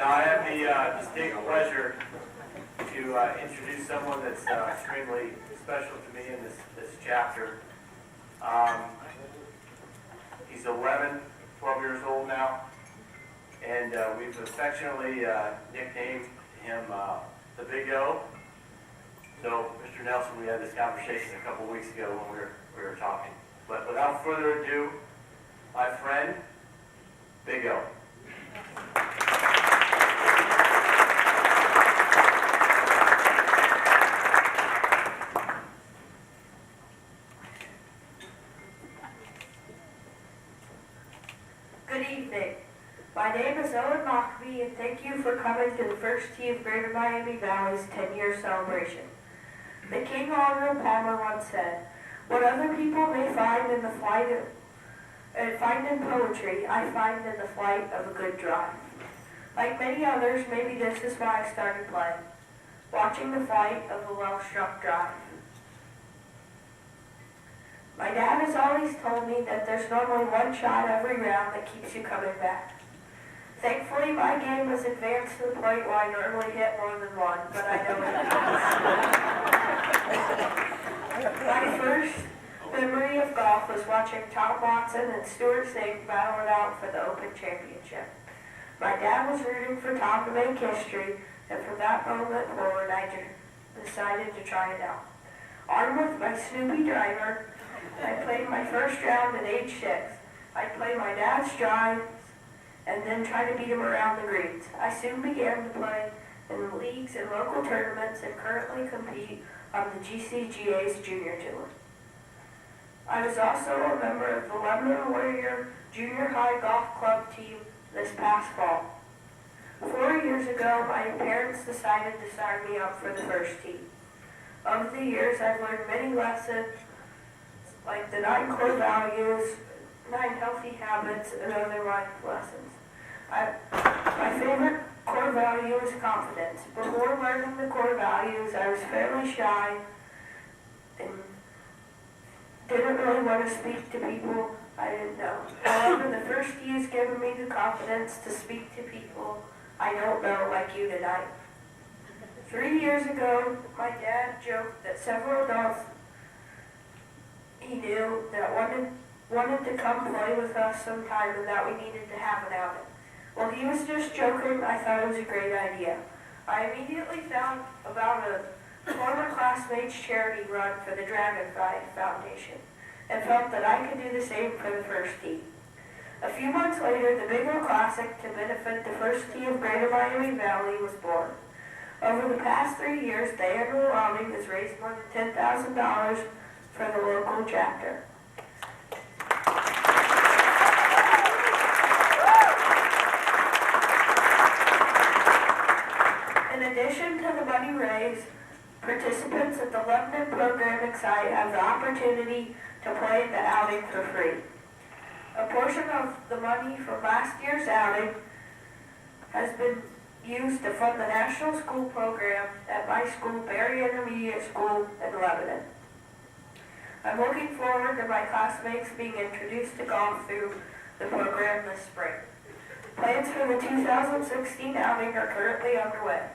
Now I have the distinct pleasure to introduce someone that's extremely special to me in this chapter. He's 12 years old now, and we've affectionately nicknamed him the Big O. So, Mr. Nelson, we had this conversation a couple weeks ago when we were talking. But without further ado, my friend, Big O. Good evening. My name is Owen Mockabee, and thank you for coming to the first tee of Greater Miami Valley's 10-year celebration. The King Honorable Palmer once said, "What other people may find in poetry, I find in the flight of a good drive." Like many others, maybe this is why I started playing, watching the flight of a well-struck drive. My dad has always told me that there's normally one shot every round that keeps you coming back. Thankfully, my game has advanced to the point where I normally hit more than one, but I know it happens. My first memory of golf was watching Tom Watson and Stuart Singh battle it out for the Open Championship. My dad was rooting for Tom to make history, and from that moment forward, I decided to try it out. Armed with my Snoopy driver, I played my first round at age 6. I'd play my dad's drives and then try to beat him around the greens. I soon began to play in leagues and local tournaments and currently compete on the GCGA's Junior Tour. I was also a member of the Lebanon Warrior Junior High Golf Club team this past fall. 4 years ago, my parents decided to sign me up for the first team. Over the years, I've learned many lessons, like the 9 core values, 9 healthy habits, and other life lessons. My favorite core value is confidence. Before learning the core values, I was fairly shy and didn't really want to speak to people I didn't know. However, the first tee has given me the confidence to speak to people I don't know, like you tonight. 3 years ago, my dad joked that several adults he knew that wanted to come play with us sometime and that we needed to have an outing. Well, he was just joking. I thought it was a great idea. I immediately found about a former classmate's charity run for the Dragonfly Foundation and felt that I could do the same for the first tee. A few months later, the Big O Classic to benefit the first tee of Greater Miami Valley was born. Over the past 3 years, the annual outing has raised more than $10,000 for the local chapter. In addition to the money raised, participants at the Lebanon programming site have the opportunity to play in the outing for free. A portion of the money from last year's outing has been used to fund the national school program at my school, Berry Intermediate School in Lebanon. I'm looking forward to my classmates being introduced to golf through the program this spring. Plans for the 2016 outing are currently underway.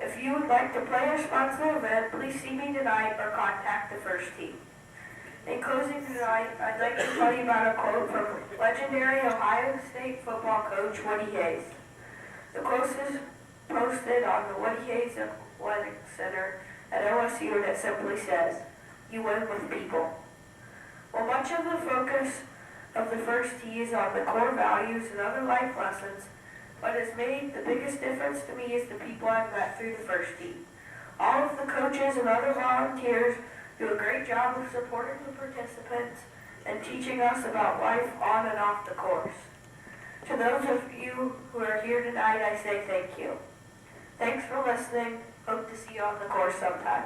If you would like to play or sponsor the event, please see me tonight or contact the first team. In closing tonight, I'd like to tell you about a quote from legendary Ohio State football coach Woody Hayes. The quote is posted on the Woody Hayes Athletic Center at OSU that simply says, "You win with people." Well, much of the focus of the first tee is on the core values and other life lessons, what has made the biggest difference to me is the people I've met through the first tee. All of the coaches and other volunteers do a great job of supporting the participants and teaching us about life on and off the course. To those of you who are here tonight, I say thank you. Thanks for listening. Hope to see you on the course sometime.